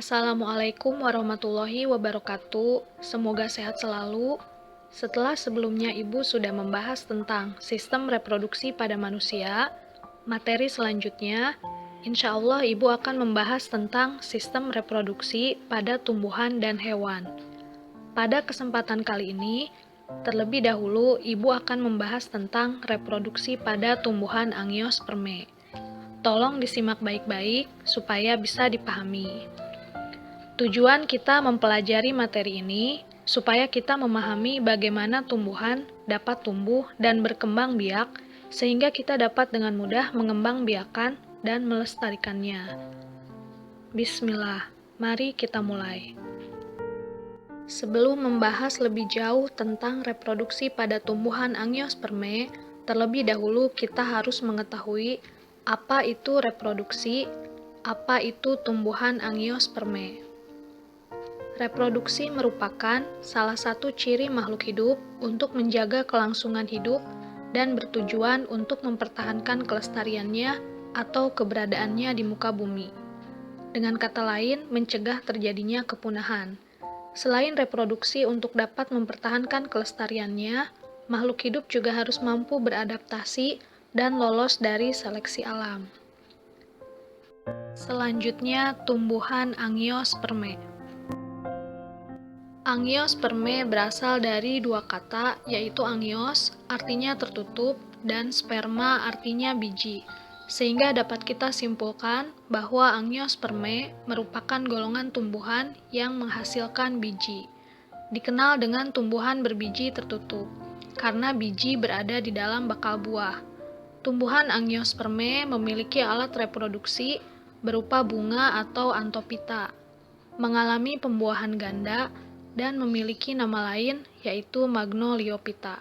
Assalamualaikum warahmatullahi wabarakatuh. Semoga sehat selalu. Setelah sebelumnya Ibu sudah membahas tentang sistem reproduksi pada manusia, materi selanjutnya, insya Allah Ibu akan membahas tentang sistem reproduksi pada tumbuhan dan hewan. Pada kesempatan kali ini, terlebih dahulu Ibu akan membahas tentang reproduksi pada tumbuhan angiospermae. Tolong disimak baik-baik supaya bisa dipahami. Tujuan kita mempelajari materi ini supaya kita memahami bagaimana tumbuhan dapat tumbuh dan berkembang biak sehingga kita dapat dengan mudah mengembangbiakan dan melestarikannya. Bismillah, mari kita mulai. Sebelum membahas lebih jauh tentang reproduksi pada tumbuhan angiospermae, terlebih dahulu kita harus mengetahui apa itu reproduksi, apa itu tumbuhan angiospermae. Reproduksi merupakan salah satu ciri makhluk hidup untuk menjaga kelangsungan hidup dan bertujuan untuk mempertahankan kelestariannya atau keberadaannya di muka bumi. Dengan kata lain, mencegah terjadinya kepunahan. Selain reproduksi untuk dapat mempertahankan kelestariannya, makhluk hidup juga harus mampu beradaptasi dan lolos dari seleksi alam. Selanjutnya, tumbuhan angiospermae. Angiospermae berasal dari dua kata, yaitu angios, artinya tertutup, dan sperma artinya biji, sehingga dapat kita simpulkan bahwa angiospermae merupakan golongan tumbuhan yang menghasilkan biji. Dikenal dengan tumbuhan berbiji tertutup, karena biji berada di dalam bakal buah. Tumbuhan angiospermae memiliki alat reproduksi berupa bunga atau antopita, mengalami pembuahan ganda, dan memiliki nama lain yaitu magnoliophyta.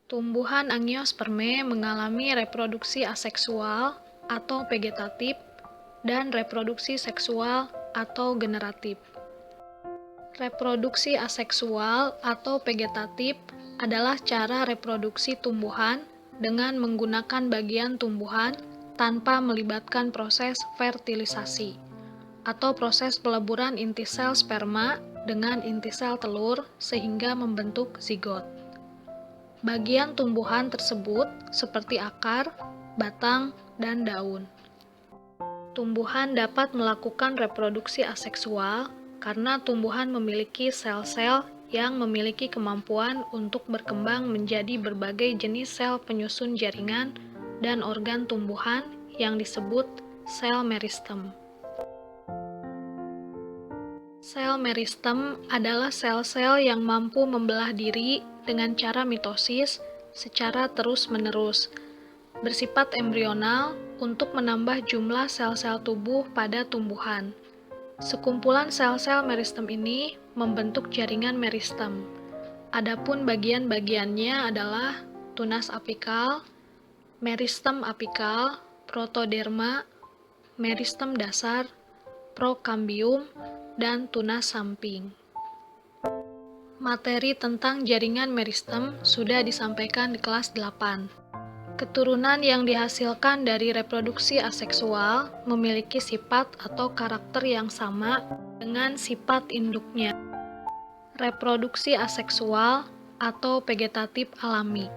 Tumbuhan angiospermae mengalami reproduksi aseksual atau vegetatif dan reproduksi seksual atau generatif. Reproduksi aseksual atau vegetatif adalah cara reproduksi tumbuhan dengan menggunakan bagian tumbuhan tanpa melibatkan proses fertilisasi atau proses peleburan inti sel sperma dengan inti sel telur sehingga membentuk zigot. Bagian tumbuhan tersebut seperti akar, batang, dan daun. Tumbuhan dapat melakukan reproduksi aseksual karena tumbuhan memiliki sel-sel yang memiliki kemampuan untuk berkembang menjadi berbagai jenis sel penyusun jaringan dan organ tumbuhan yang disebut sel meristem. Sel meristem adalah sel-sel yang mampu membelah diri dengan cara mitosis secara terus-menerus, bersifat embrional untuk menambah jumlah sel-sel tubuh pada tumbuhan. Sekumpulan sel-sel meristem ini membentuk jaringan meristem. Adapun bagian-bagiannya adalah tunas apikal, meristem apikal, protoderma, meristem dasar, prokambium, dan tunas samping. Materi tentang jaringan meristem sudah disampaikan di kelas 8. Keturunan yang dihasilkan dari reproduksi aseksual memiliki sifat atau karakter yang sama dengan sifat induknya. Reproduksi aseksual atau vegetatif alami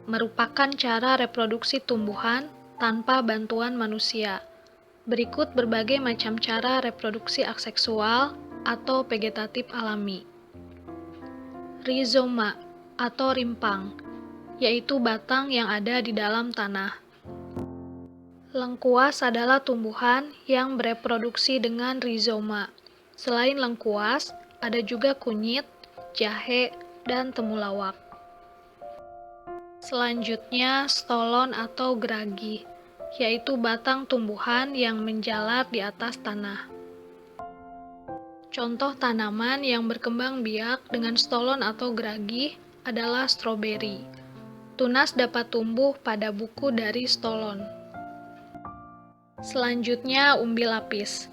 merupakan cara reproduksi tumbuhan tanpa bantuan manusia. Berikut berbagai macam cara reproduksi aseksual atau vegetatif alami. Rizoma atau rimpang, yaitu batang yang ada di dalam tanah. Lengkuas adalah tumbuhan yang bereproduksi dengan rizoma. Selain lengkuas, ada juga kunyit, jahe, dan temulawak. Selanjutnya, stolon atau geragi, yaitu batang tumbuhan yang menjalar di atas tanah. Contoh tanaman yang berkembang biak dengan stolon atau geragi adalah stroberi. Tunas dapat tumbuh pada buku dari stolon. Selanjutnya, umbi lapis,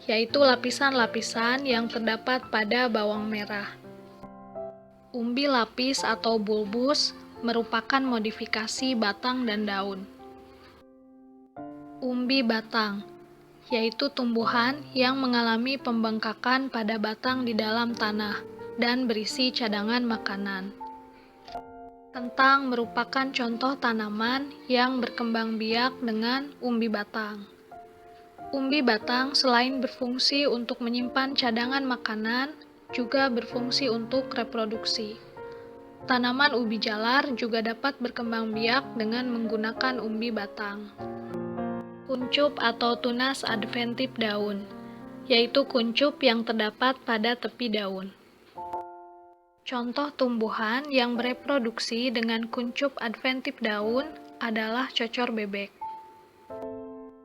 yaitu lapisan-lapisan yang terdapat pada bawang merah. Umbi lapis atau bulbus merupakan modifikasi batang dan daun. Umbi batang, yaitu tumbuhan yang mengalami pembengkakan pada batang di dalam tanah dan berisi cadangan makanan. Kentang merupakan contoh tanaman yang berkembang biak dengan umbi batang. Umbi batang selain berfungsi untuk menyimpan cadangan makanan, juga berfungsi untuk reproduksi. Tanaman ubi jalar juga dapat berkembang biak dengan menggunakan umbi batang. Kuncup atau tunas adventif daun, yaitu kuncup yang terdapat pada tepi daun. Contoh tumbuhan yang bereproduksi dengan kuncup adventif daun adalah cocor bebek.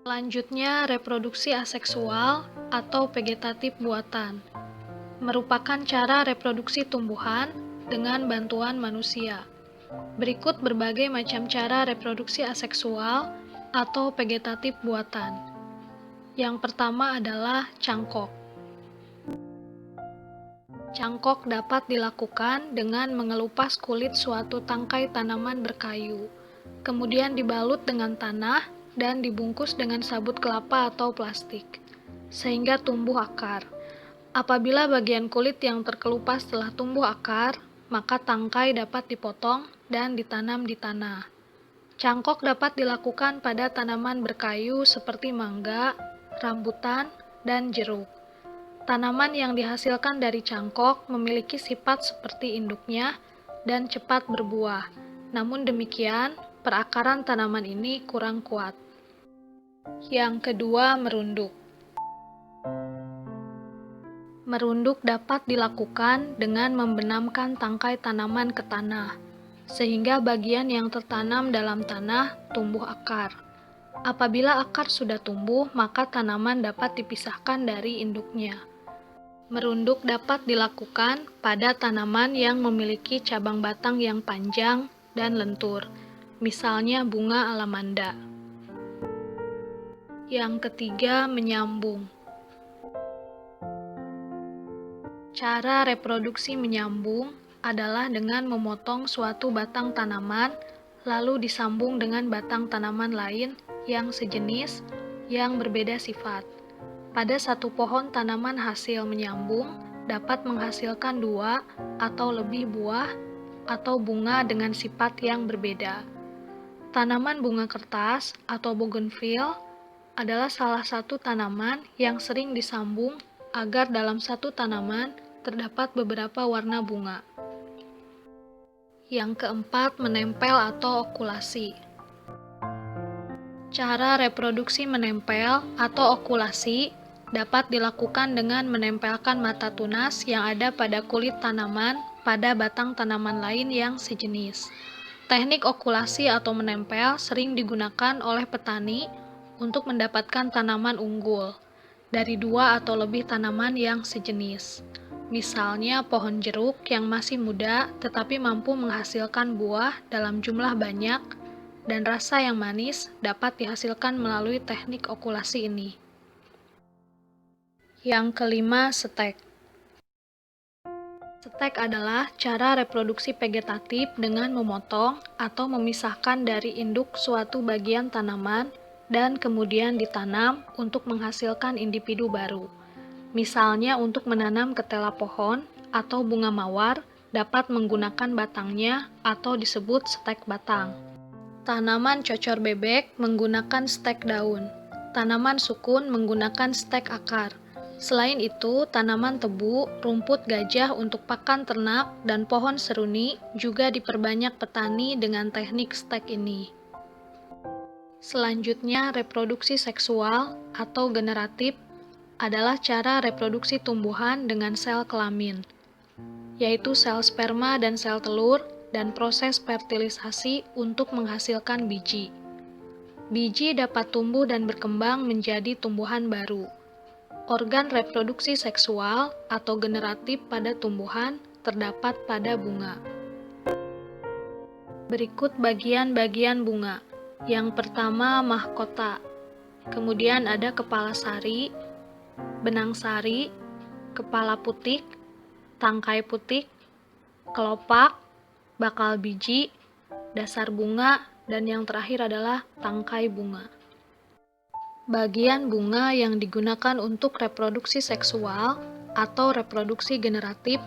Selanjutnya, reproduksi aseksual atau vegetatif buatan merupakan cara reproduksi tumbuhan dengan bantuan manusia. Berikut berbagai macam cara reproduksi aseksual atau vegetatif buatan. Yang pertama adalah cangkok. Cangkok dapat dilakukan dengan mengelupas kulit suatu tangkai tanaman berkayu, kemudian dibalut dengan tanah dan dibungkus dengan sabut kelapa atau plastik, sehingga tumbuh akar. Apabila bagian kulit yang terkelupas telah tumbuh akar, maka tangkai dapat dipotong dan ditanam di tanah. Cangkok dapat dilakukan pada tanaman berkayu seperti mangga, rambutan, dan jeruk. Tanaman yang dihasilkan dari cangkok memiliki sifat seperti induknya dan cepat berbuah. Namun demikian, perakaran tanaman ini kurang kuat. Yang kedua, merunduk. Merunduk dapat dilakukan dengan membenamkan tangkai tanaman ke tanah, sehingga bagian yang tertanam dalam tanah tumbuh akar. Apabila akar sudah tumbuh, maka tanaman dapat dipisahkan dari induknya. Merunduk dapat dilakukan pada tanaman yang memiliki cabang batang yang panjang dan lentur, misalnya bunga alamanda. Yang ketiga, menyambung. Cara reproduksi menyambung adalah dengan memotong suatu batang tanaman, lalu disambung dengan batang tanaman lain yang sejenis, yang berbeda sifat. Pada satu pohon tanaman hasil menyambung dapat menghasilkan 2 atau lebih buah atau bunga dengan sifat yang berbeda. Tanaman bunga kertas atau bougainville adalah salah satu tanaman yang sering disambung agar dalam satu tanaman terdapat beberapa warna bunga. Yang keempat, menempel atau okulasi. Cara reproduksi menempel atau okulasi dapat dilakukan dengan menempelkan mata tunas yang ada pada kulit tanaman pada batang tanaman lain yang sejenis. Teknik okulasi atau menempel sering digunakan oleh petani untuk mendapatkan tanaman unggul dari 2 atau lebih tanaman yang sejenis. Misalnya pohon jeruk yang masih muda tetapi mampu menghasilkan buah dalam jumlah banyak dan rasa yang manis dapat dihasilkan melalui teknik okulasi ini. Yang kelima, stek. Stek adalah cara reproduksi vegetatif dengan memotong atau memisahkan dari induk suatu bagian tanaman dan kemudian ditanam untuk menghasilkan individu baru. Misalnya untuk menanam ketela pohon atau bunga mawar dapat menggunakan batangnya atau disebut stek batang. Tanaman cocor bebek menggunakan stek daun. Tanaman sukun menggunakan stek akar. Selain itu, tanaman tebu, rumput gajah untuk pakan ternak, dan pohon seruni juga diperbanyak petani dengan teknik stek ini. Selanjutnya, reproduksi seksual atau generatif adalah cara reproduksi tumbuhan dengan sel kelamin, yaitu sel sperma dan sel telur, dan proses fertilisasi untuk menghasilkan biji. Biji dapat tumbuh dan berkembang menjadi tumbuhan baru. Organ reproduksi seksual atau generatif pada tumbuhan terdapat pada bunga. Berikut bagian-bagian bunga. Yang pertama, mahkota. Kemudian ada kepala sari, benang sari, kepala putik, tangkai putik, kelopak, bakal biji, dasar bunga, dan yang terakhir adalah tangkai bunga. Bagian bunga yang digunakan untuk reproduksi seksual atau reproduksi generatif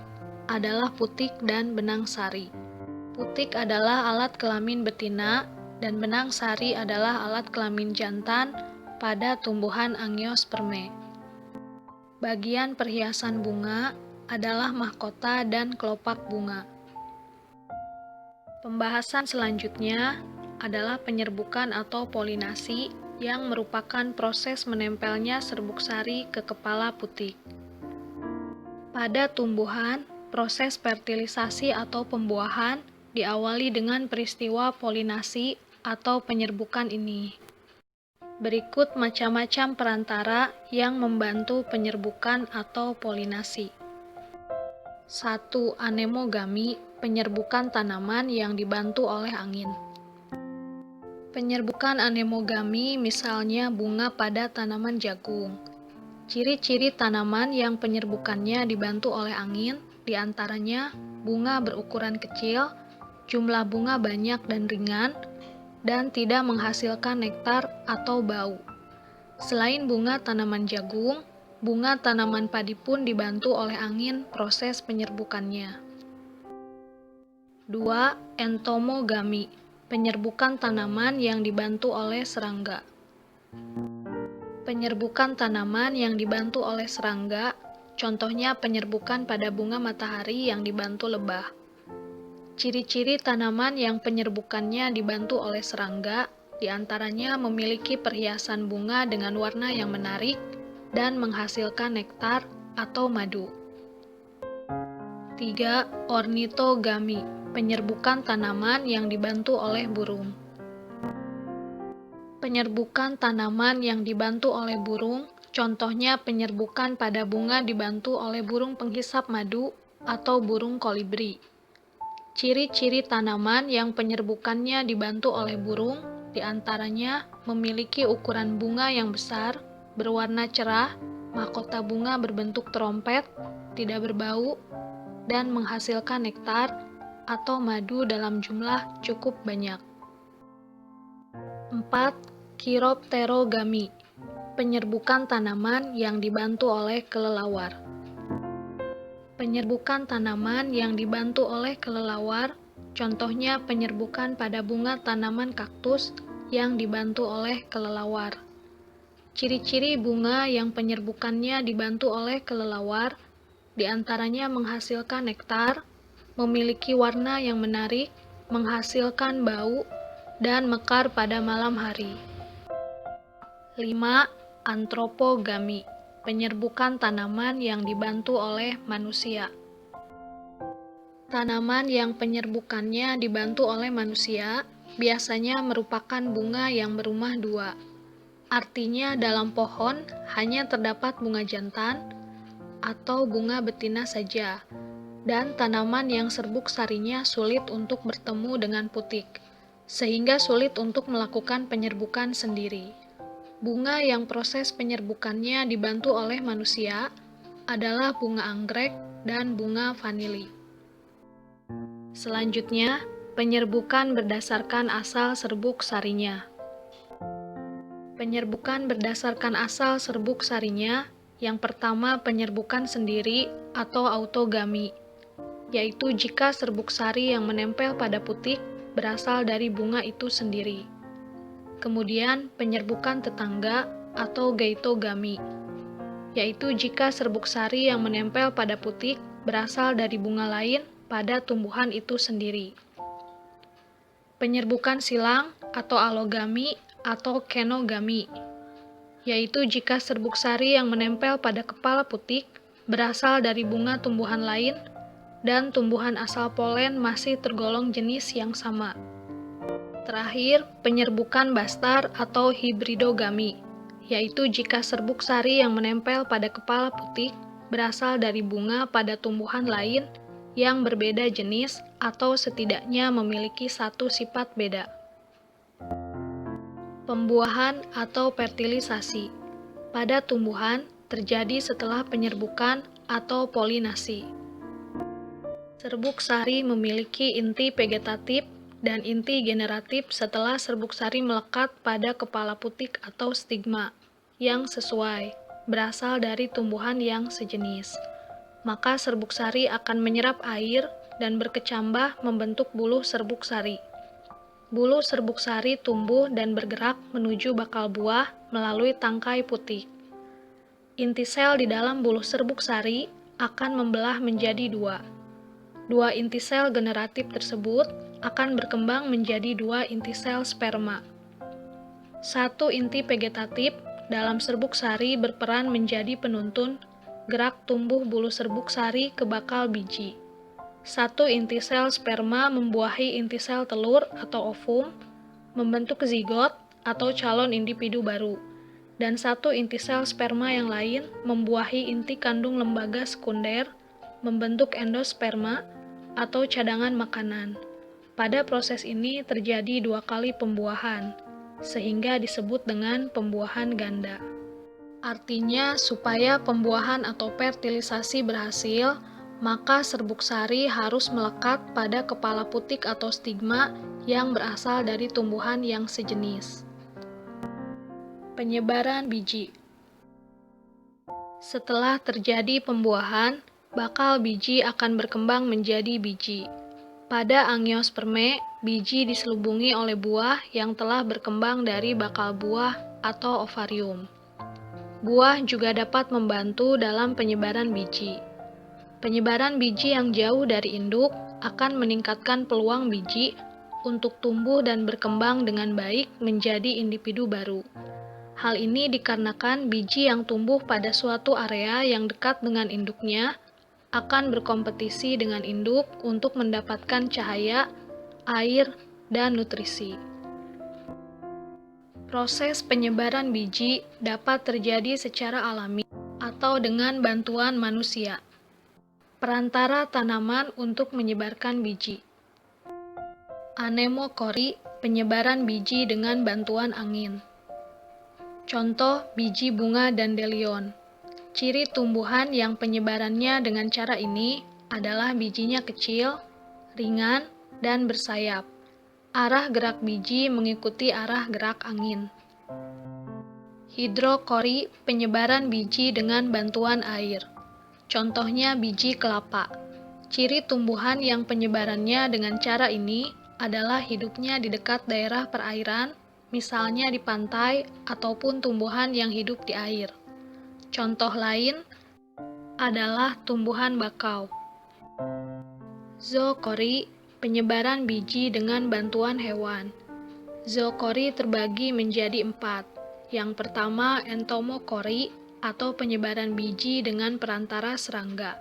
adalah putik dan benang sari. Putik adalah alat kelamin betina dan benang sari adalah alat kelamin jantan pada tumbuhan Angiospermae. Bagian perhiasan bunga adalah mahkota dan kelopak bunga. Pembahasan selanjutnya adalah penyerbukan atau polinasi yang merupakan proses menempelnya serbuk sari ke kepala putik. Pada tumbuhan, proses fertilisasi atau pembuahan diawali dengan peristiwa polinasi atau penyerbukan ini. Berikut macam-macam perantara yang membantu penyerbukan atau polinasi. 1. Anemogami, penyerbukan tanaman yang dibantu oleh angin. Penyerbukan anemogami misalnya bunga pada tanaman jagung. Ciri-ciri tanaman yang penyerbukannya dibantu oleh angin diantaranya bunga berukuran kecil, jumlah bunga banyak dan ringan, dan tidak menghasilkan nektar atau bau. Selain bunga tanaman jagung, bunga tanaman padi pun dibantu oleh angin proses penyerbukannya. 2. Entomogami, penyerbukan tanaman yang dibantu oleh serangga. Penyerbukan tanaman yang dibantu oleh serangga, contohnya penyerbukan pada bunga matahari yang dibantu lebah. Ciri-ciri tanaman yang penyerbukannya dibantu oleh serangga, diantaranya memiliki perhiasan bunga dengan warna yang menarik dan menghasilkan nektar atau madu. 3. Ornitogami, penyerbukan tanaman yang dibantu oleh burung. Penyerbukan tanaman yang dibantu oleh burung, contohnya penyerbukan pada bunga dibantu oleh burung penghisap madu atau burung kolibri. Ciri-ciri tanaman yang penyerbukannya dibantu oleh burung, diantaranya memiliki ukuran bunga yang besar, berwarna cerah, mahkota bunga berbentuk trompet, tidak berbau, dan menghasilkan nektar atau madu dalam jumlah cukup banyak. 4. Chiropterogami, penyerbukan tanaman yang dibantu oleh kelelawar. Penyerbukan tanaman yang dibantu oleh kelelawar, contohnya penyerbukan pada bunga tanaman kaktus yang dibantu oleh kelelawar. Ciri-ciri bunga yang penyerbukannya dibantu oleh kelelawar, diantaranya menghasilkan nektar, memiliki warna yang menarik, menghasilkan bau, dan mekar pada malam hari. 5. Antropogami, penyerbukan tanaman yang dibantu oleh manusia. Tanaman yang penyerbukannya dibantu oleh manusia biasanya merupakan bunga yang berumah dua. Artinya dalam pohon hanya terdapat bunga jantan atau bunga betina saja, dan tanaman yang serbuk sarinya sulit untuk bertemu dengan putik, sehingga sulit untuk melakukan penyerbukan sendiri. Bunga yang proses penyerbukannya dibantu oleh manusia adalah bunga anggrek dan bunga vanili. Selanjutnya, penyerbukan berdasarkan asal serbuk sarinya. Penyerbukan berdasarkan asal serbuk sarinya, yang pertama penyerbukan sendiri atau autogami, yaitu jika serbuk sari yang menempel pada putik berasal dari bunga itu sendiri. Kemudian penyerbukan tetangga atau gaitogami, yaitu jika serbuk sari yang menempel pada putik berasal dari bunga lain pada tumbuhan itu sendiri. Penyerbukan silang atau alogami atau kenogami, yaitu jika serbuk sari yang menempel pada kepala putik berasal dari bunga tumbuhan lain dan tumbuhan asal polen masih tergolong jenis yang sama. Terakhir, penyerbukan bastar atau hibridogami, yaitu jika serbuk sari yang menempel pada kepala putik berasal dari bunga pada tumbuhan lain yang berbeda jenis atau setidaknya memiliki satu sifat beda. Pembuahan atau fertilisasi pada tumbuhan terjadi setelah penyerbukan atau polinasi. Serbuk sari memiliki inti vegetatif dan inti generatif setelah serbuk sari melekat pada kepala putik atau stigma. yang sesuai, berasal dari tumbuhan yang sejenis. Maka serbuk sari akan menyerap air dan berkecambah membentuk buluh serbuk sari. Buluh serbuk sari tumbuh dan bergerak menuju bakal buah melalui tangkai putik. Inti sel di dalam buluh serbuk sari akan membelah menjadi dua. Dua inti sel generatif tersebut akan berkembang menjadi dua inti sel sperma. Satu inti vegetatif dalam serbuk sari berperan menjadi penuntun gerak tumbuh buluh serbuk sari ke bakal biji. Satu inti sel sperma membuahi inti sel telur atau ovum, membentuk zigot atau calon individu baru. Dan satu inti sel sperma yang lain membuahi inti kandung lembaga sekunder, membentuk endosperma atau cadangan makanan. Pada proses ini terjadi dua kali pembuahan, sehingga disebut dengan pembuahan ganda. Artinya, supaya pembuahan atau fertilisasi berhasil, maka serbuk sari harus melekat pada kepala putik atau stigma yang berasal dari tumbuhan yang sejenis. Penyebaran biji. Setelah terjadi pembuahan, bakal biji akan berkembang menjadi biji. Pada angiosperme, biji diselubungi oleh buah yang telah berkembang dari bakal buah atau ovarium. Buah juga dapat membantu dalam penyebaran biji. Penyebaran biji yang jauh dari induk akan meningkatkan peluang biji untuk tumbuh dan berkembang dengan baik menjadi individu baru. Hal ini dikarenakan biji yang tumbuh pada suatu area yang dekat dengan induknya akan berkompetisi dengan induk untuk mendapatkan cahaya, air, dan nutrisi. Proses penyebaran biji dapat terjadi secara alami atau dengan bantuan manusia. Perantara tanaman untuk menyebarkan biji. Anemokori, penyebaran biji dengan bantuan angin. Contoh biji bunga dandelion. Ciri tumbuhan yang penyebarannya dengan cara ini adalah bijinya kecil, ringan, dan bersayap. Arah gerak biji mengikuti arah gerak angin. Hidrokori, penyebaran biji dengan bantuan air. Contohnya biji kelapa. Ciri tumbuhan yang penyebarannya dengan cara ini adalah hidupnya di dekat daerah perairan, misalnya di pantai ataupun tumbuhan yang hidup di air. Contoh lain adalah tumbuhan bakau. Zookori, penyebaran biji dengan bantuan hewan. Zookori terbagi menjadi 4. Yang pertama entomokori atau penyebaran biji dengan perantara serangga.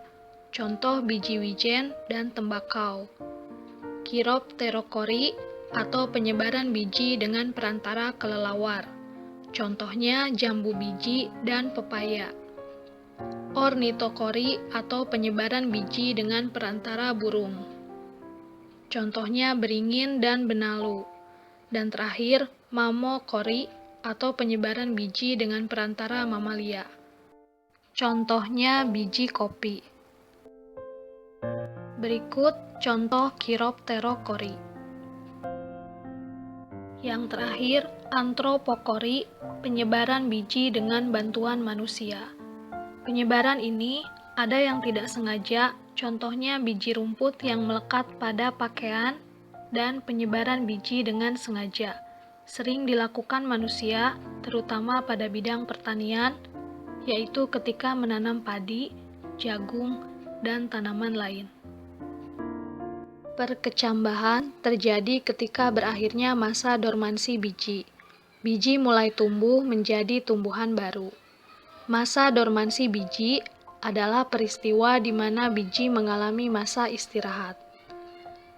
Contoh biji wijen dan tembakau. Chiropterokori atau penyebaran biji dengan perantara kelelawar. Contohnya jambu biji dan pepaya. Ornitokori atau penyebaran biji dengan perantara burung. Contohnya beringin dan benalu. Dan terakhir, mamokori atau penyebaran biji dengan perantara mamalia. Contohnya biji kopi. Berikut contoh Chiropterokori. Yang terakhir, antropokori, penyebaran biji dengan bantuan manusia. Penyebaran ini ada yang tidak sengaja, contohnya biji rumput yang melekat pada pakaian, dan penyebaran biji dengan sengaja. Sering dilakukan manusia, terutama pada bidang pertanian, yaitu ketika menanam padi, jagung, dan tanaman lain. Perkecambahan terjadi ketika berakhirnya masa dormansi biji. Biji mulai tumbuh menjadi tumbuhan baru. Masa dormansi biji adalah peristiwa di mana biji mengalami masa istirahat.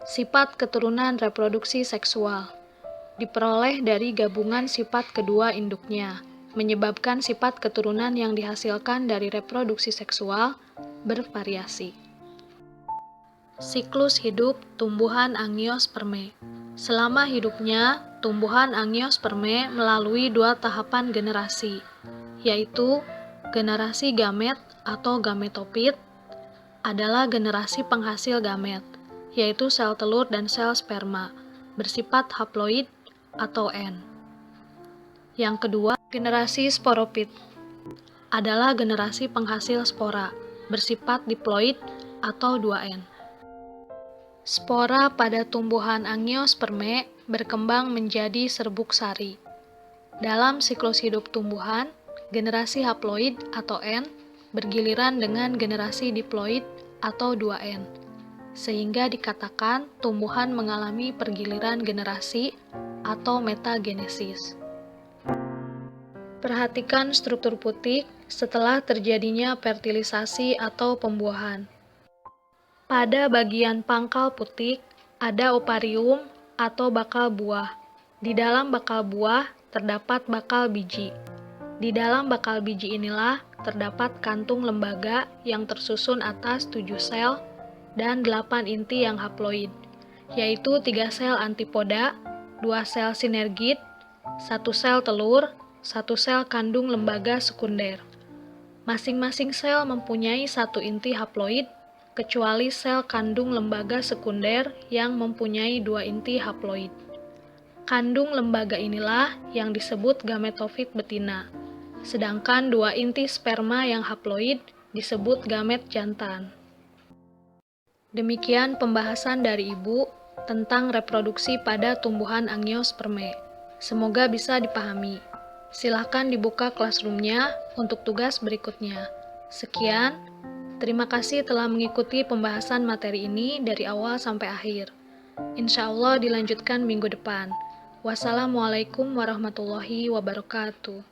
Sifat keturunan reproduksi seksual diperoleh dari gabungan sifat kedua induknya, menyebabkan sifat keturunan yang dihasilkan dari reproduksi seksual bervariasi. Siklus hidup tumbuhan angiosperme. Selama hidupnya, tumbuhan angiosperme melalui 2 tahapan generasi, yaitu generasi gamet atau gametopit adalah generasi penghasil gamet, yaitu sel telur dan sel sperma, bersifat haploid atau N. Yang kedua, Generasi sporopit adalah generasi penghasil spora, bersifat diploid atau 2N. Spora pada tumbuhan angiospermae berkembang menjadi serbuk sari. Dalam siklus hidup tumbuhan, generasi haploid atau N bergiliran dengan generasi diploid atau 2N, sehingga dikatakan tumbuhan mengalami pergiliran generasi atau metagenesis. Perhatikan struktur putik setelah terjadinya fertilisasi atau pembuahan. Pada bagian pangkal putik ada oparium atau bakal buah. Di dalam bakal buah terdapat bakal biji. Di dalam bakal biji inilah terdapat kantung lembaga yang tersusun atas 7 sel dan 8 inti yang haploid, yaitu 3 sel antipoda, 2 sel sinergid, 1 sel telur, 1 sel kandung lembaga sekunder. Masing-masing sel mempunyai 1 inti haploid, kecuali sel kandung lembaga sekunder yang mempunyai 2 inti haploid. Kandung lembaga inilah yang disebut gametofit betina, sedangkan 2 inti sperma yang haploid disebut gamet jantan. Demikian pembahasan dari Ibu tentang reproduksi pada tumbuhan angiospermae. Semoga bisa dipahami. Silahkan dibuka classroom-nya untuk tugas berikutnya. Sekian. Terima kasih telah mengikuti pembahasan materi ini dari awal sampai akhir. Insya Allah dilanjutkan minggu depan. Wassalamualaikum warahmatullahi wabarakatuh.